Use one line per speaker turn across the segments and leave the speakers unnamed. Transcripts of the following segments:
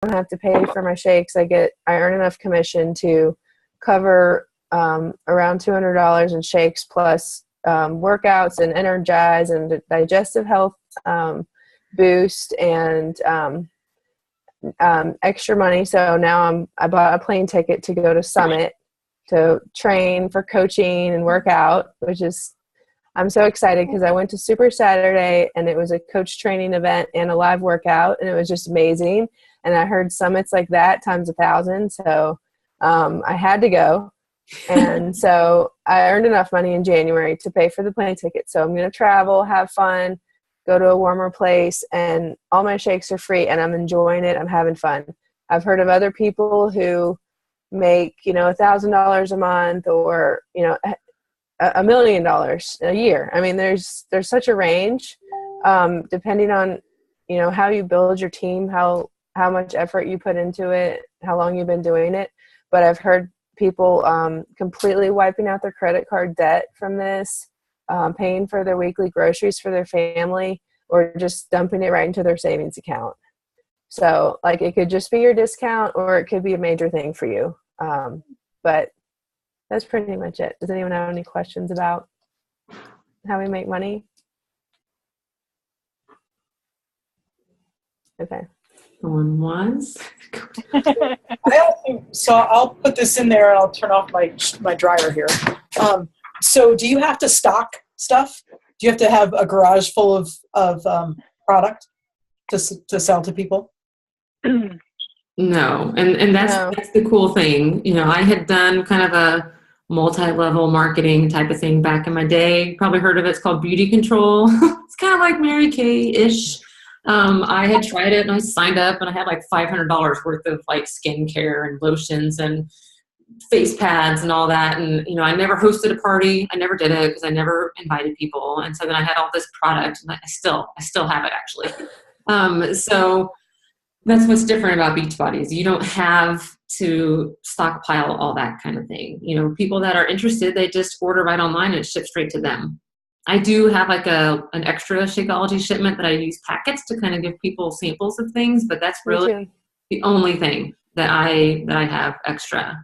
don't have to pay for my shakes. I earn enough commission to cover around $200 in shakes plus workouts and energize and digestive health boost and extra money. So now I bought a plane ticket to go to Summit to train for coaching and work out, which is, I'm so excited because I went to Super Saturday and it was a coach training event and a live workout, and it was just amazing. And I heard summits like that times 1,000. So I had to go. And so I earned enough money in January to pay for the plane ticket. So I'm going to travel, have fun, go to a warmer place, and all my shakes are free and I'm enjoying it. I'm having fun. I've heard of other people who make, $1,000 a month or, $1 million a year. I mean, there's such a range, depending on, how you build your team, how much effort you put into it, how long you've been doing it. But I've heard people completely wiping out their credit card debt from this, paying for their weekly groceries for their family, or just dumping it right into their savings account. So like it could just be your discount or it could be a major thing for you. But that's pretty much it. Does anyone have any questions about how we make money? Okay.
Going once.
So I'll put this in there and I'll turn off my dryer here. So do you have to stock stuff? Do you have to have a garage full of product to sell to people?
No. And that's the cool thing. I had done kind of a multi-level marketing type of thing back in my day. Probably heard of it. It's called Beauty Control. It's kind of like Mary Kay-ish. I had tried it and I signed up and I had like $500 worth of like skincare and lotions and face pads and all that. And, I never hosted a party. I never did it because I never invited people. And so then I had all this product and I still have it actually. So that's what's different about Beachbody is you don't have to stockpile all that kind of thing. People that are interested, they just order right online and it ships straight to them. I do have like an extra Shakeology shipment that I use packets to kind of give people samples of things, but that's really the only thing that I have extra.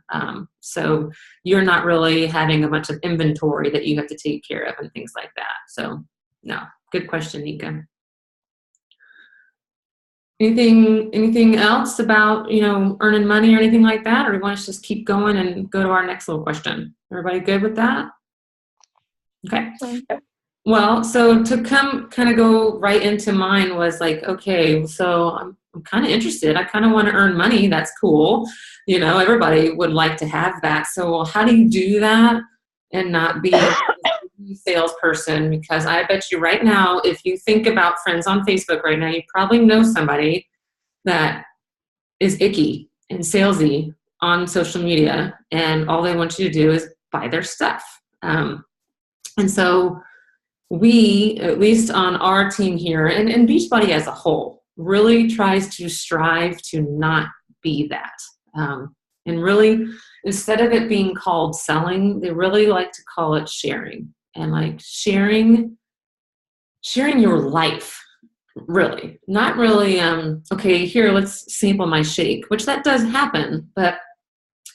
So you're not really having a bunch of inventory that you have to take care of and things like that. So no, good question, Nika. Anything else about, earning money or anything like that? Or do you want us to just keep going and go to our next little question? Everybody good with that? Okay. Well, so to kind of go right into mine was like, okay, so I'm kind of interested. I kind of want to earn money. That's cool. Everybody would like to have that. So how do you do that and not be a salesperson? Because I bet you right now, if you think about friends on Facebook right now, you probably know somebody that is icky and salesy on social media, and all they want you to do is buy their stuff. And so we, at least on our team here, and Beachbody as a whole, really tries to strive to not be that. And really, instead of it being called selling, they really like to call it sharing. And like sharing your life, really. Not really, okay, here, let's sample my shake, which that does happen. But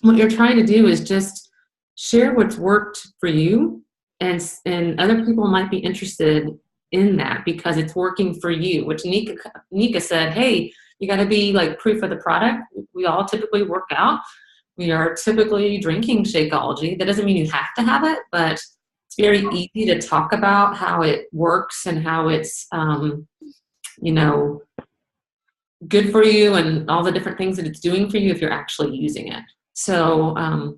what you're trying to do is just share what's worked for you. And other people might be interested in that because it's working for you, which Nika said, hey, you got to be like proof of the product. We all typically work out. We are typically drinking Shakeology. That doesn't mean you have to have it, but it's very easy to talk about how it works and how it's, good for you and all the different things that it's doing for you if you're actually using it. So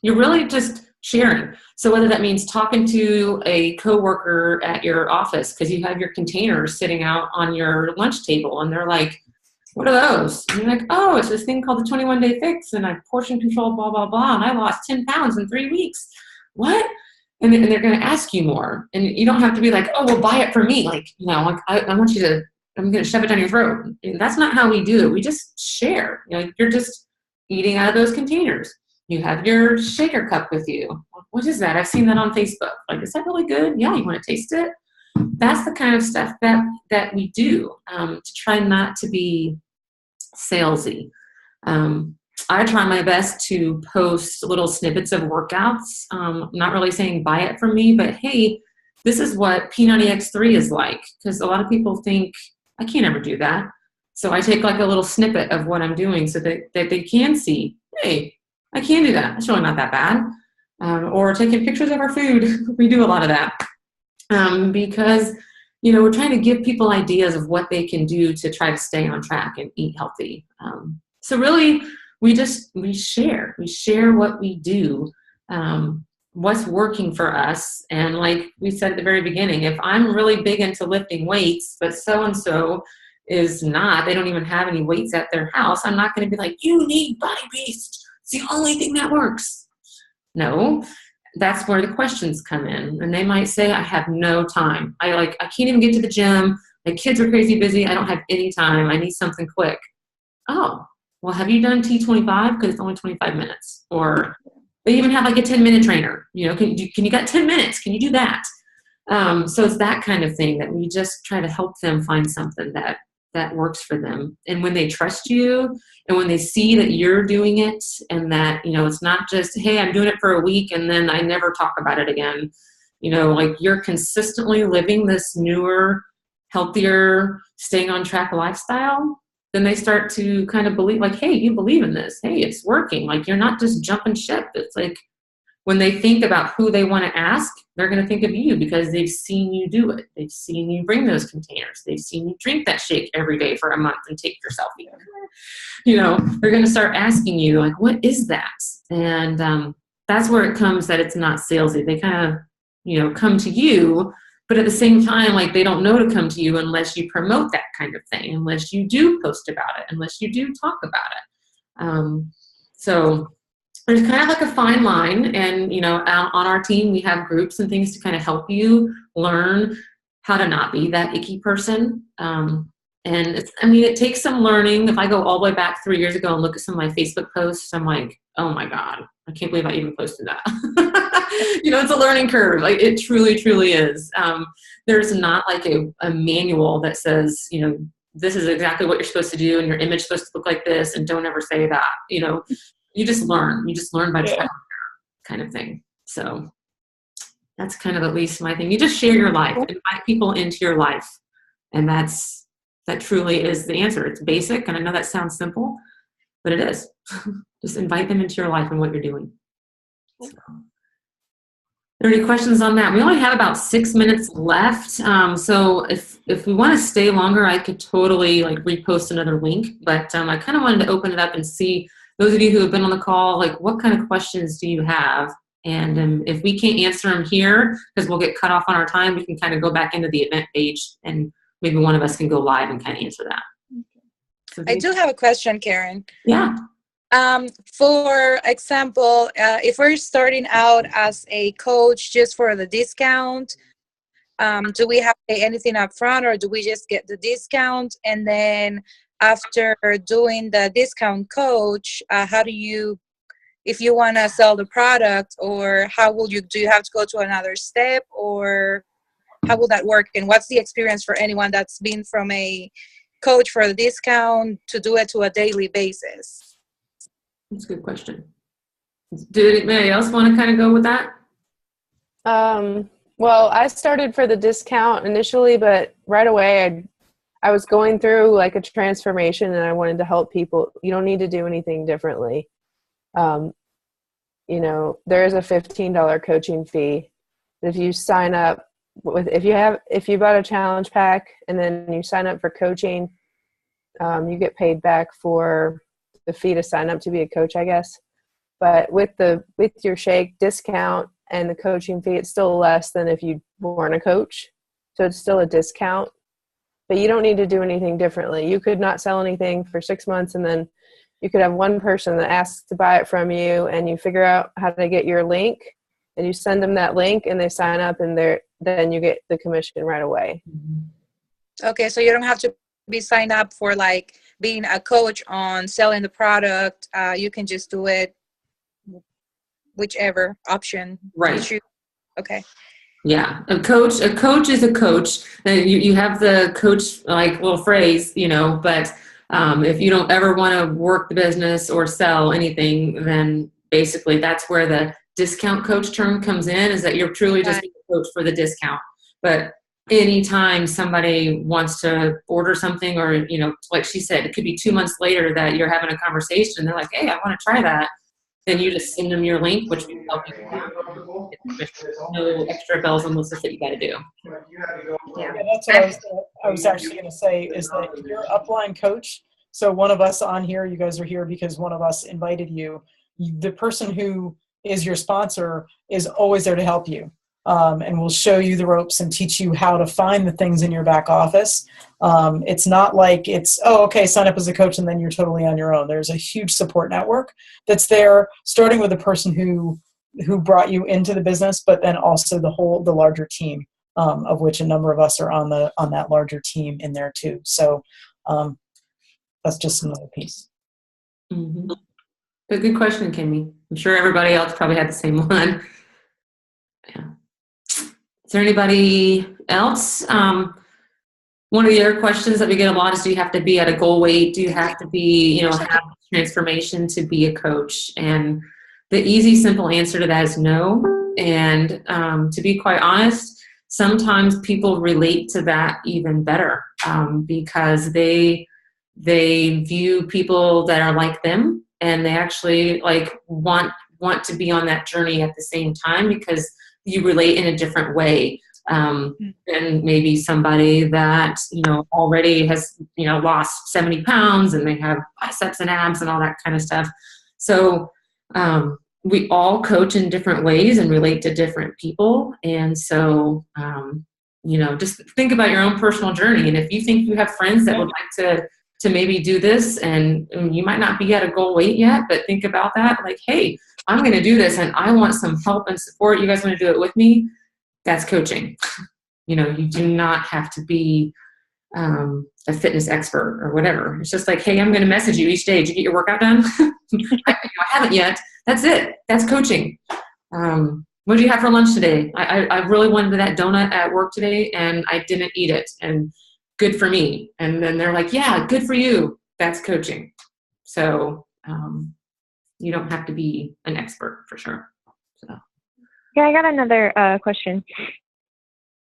you're really just sharing. So whether that means talking to a coworker at your office because you have your containers sitting out on your lunch table and they're like, what are those? And you're like, oh, it's this thing called the 21-day fix and I portion control, blah, blah, blah. And I lost 10 pounds in 3 weeks. What? And they're going to ask you more. And you don't have to be like, oh, well, buy it for me. Like, I want you to, I'm going to shove it down your throat. And that's not how we do it. We just share. You're just eating out of those containers. You have your shaker cup with you. What is that? I've seen that on Facebook. Like, is that really good? Yeah, you want to taste it? That's the kind of stuff that we do to try not to be salesy. I try my best to post little snippets of workouts. Not really saying buy it from me, but hey, this is what P90X3 is like. Because a lot of people think, I can't ever do that. So I take like a little snippet of what I'm doing so that they can see, hey, I can do that. It's really not that bad. Or taking pictures of our food. We do a lot of that. Because, we're trying to give people ideas of what they can do to try to stay on track and eat healthy. So really, we share what we do, what's working for us. And like we said at the very beginning, if I'm really big into lifting weights, but so-and-so is not, they don't even have any weights at their house, I'm not going to be like, you need Body Beast. It's the only thing that works. No, that's where the questions come in. And they might say, I have no time. I can't even get to the gym. My kids are crazy busy. I don't have any time. I need something quick. Oh, well, have you done T25? Because it's only 25 minutes. Or they even have like a 10-minute trainer. Can you got 10 minutes? Can you do that? So it's that kind of thing that we just try to help them find something that works for them. And when they trust you and when they see that you're doing it and that, it's not just, hey, I'm doing it for a week and then I never talk about it again. Like you're consistently living this newer, healthier, staying on track lifestyle, then they start to kind of believe like, hey, you believe in this. Hey, it's working. Like you're not just jumping ship. It's like when they think about who they want to ask, they're going to think of you because they've seen you do it. They've seen you bring those containers. They've seen you drink that shake every day for a month and take your selfie. They're going to start asking you, like, what is that? And that's where it comes that it's not salesy. They kind of, come to you, but at the same time, like they don't know to come to you unless you promote that kind of thing, unless you do post about it, unless you do talk about it. So there's kind of like a fine line, and on our team we have groups and things to kind of help you learn how to not be that icky person. And it takes some learning. If I go all the way back 3 years ago and look at some of my Facebook posts, I'm like, oh my God, I can't believe I even posted that. It's a learning curve. Like it truly, truly is. There's not like a manual that says, this is exactly what you're supposed to do and your image is supposed to look like this and don't ever say that. You just learn. You just learn by trial and error kind of thing. So that's kind of at least my thing. You just share your life, invite people into your life. And that truly is the answer. It's basic. And I know that sounds simple, but it is. Just invite them into your life and what you're doing. So, are there any questions on that? We only have about 6 minutes left. So if we want to stay longer, I could totally like repost another link, but I kind of wanted to open it up and see those of you who have been on the call, like what kind of questions do you have? And if we can't answer them here, because we'll get cut off on our time, we can kind of go back into the event page and maybe one of us can go live and kind of answer that. So
I do have a question, Karen.
Yeah.
For example, if we're starting out as a coach just for the discount, do we have to pay anything up front or do we just get the discount? And then after doing the discount coach, how do you, if you want to sell the product, or do you have to go to another step, or how will that work? And what's the experience for anyone that's been from a coach for the discount to do it to a daily basis?
That's a good question. Did anybody else want to kind of go with that?
Well, I started for the discount initially, but right away I was going through like a transformation and I wanted to help people. You don't need to do anything differently. There is a $15 coaching fee. If you sign up if you bought a challenge pack and then you sign up for coaching, you get paid back for the fee to sign up to be a coach, I guess. But with your shake discount and the coaching fee, it's still less than if you weren't a coach. So it's still a discount. But you don't need to do anything differently. You could not sell anything for 6 months, and then you could have one person that asks to buy it from you, and you figure out how to get your link, and you send them that link, and they sign up, and then you get the commission right away.
Okay, so you don't have to be signed up for like being a coach on selling the product. You can just do it whichever option.
Right.
Okay.
Yeah, a coach is a coach. You have the coach like little phrase, but If you don't ever want to work the business or sell anything, then basically that's where the discount coach term comes in, is that you're truly just a coach for the discount. But anytime somebody wants to order something, or, you know, like she said, it could be 2 months later that you're having a conversation and they're like, hey, I want to try that. Then you just send them your link, which will help you do. No extra bells and whistles that you got to do.
Yeah, that's what I was actually going to say, is that you're upline coach. So one of us on here, you guys are here because one of us invited you. The person who is your sponsor is always there to help you, and will show you the ropes and teach you how to find the things in your back office. It's not like it's, oh, okay, sign up as a coach and then you're totally on your own. There's a huge support network that's there, starting with the person who brought you into the business, but then also the larger team, of which a number of us are on that larger team in there too. So that's just another piece.
Mm-hmm. A good question, Kimmy. I'm sure everybody else probably had the same one. Yeah. Is there anybody else? One of the other questions that we get a lot is, do you have to be at a goal weight? Do you have to be, have transformation to be a coach? And the easy, simple answer to that is no. And to be quite honest, sometimes people relate to that even better, because they view people that are like them, and they actually want to be on that journey at the same time, because you relate in a different way than maybe somebody that already has lost 70 pounds and they have biceps and abs and all that kind of stuff. So we all coach in different ways and relate to different people. And so just think about your own personal journey. And if you think you have friends that would like to maybe do this, and you might not be at a goal weight yet, but think about that. Like, hey, I'm going to do this and I want some help and support. You guys want to do it with me? That's coaching. You do not have to be a fitness expert or whatever. It's just like, hey, I'm going to message you each day. Did you get your workout done? I haven't yet. That's it. That's coaching. What did you have for lunch today? I really wanted that donut at work today and I didn't eat it. And good for me. And then they're like, yeah, good for you. That's coaching. So you don't have to be an expert for sure. So.
Yeah, I got another question.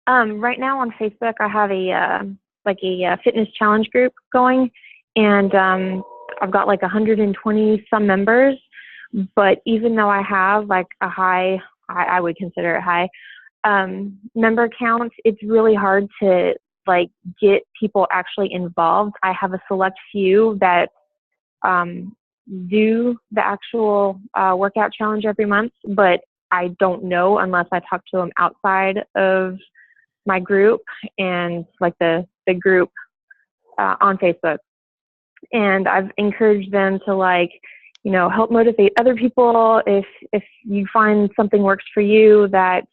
Right now on Facebook, I have a fitness challenge group going, and I've got 120 some members. But even though I have a high, I would consider it high, member count, it's really hard to get people actually involved. I have a select few that do the actual workout challenge every month, but I don't know unless I talk to them outside of my group and the group on Facebook. And I've encouraged them to help motivate other people. If you find something works for you that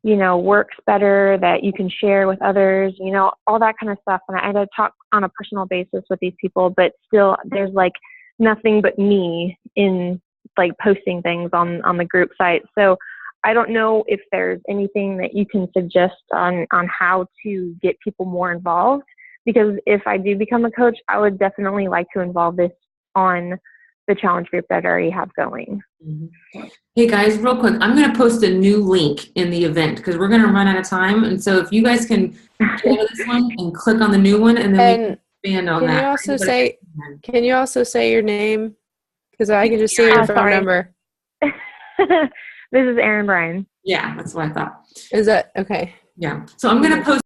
works better, that you can share with others, all that kind of stuff. And I talk on a personal basis with these people, but still there's nothing but me in posting things on the group site. So I don't know if there's anything that you can suggest on how to get people more involved, because if I do become a coach, I would definitely like to involve this on the challenge group that I already have going.
Mm-hmm. Hey guys, real quick, I'm going to post a new link in the event because we're going to run out of time. And so if you guys can go to this one and click on the new one, and then we can expand on that.
Can you also say your name? Because I can just see your phone number.
This is Erin Bryan.
Yeah, that's what I thought.
Is that okay?
Yeah. So I'm going to post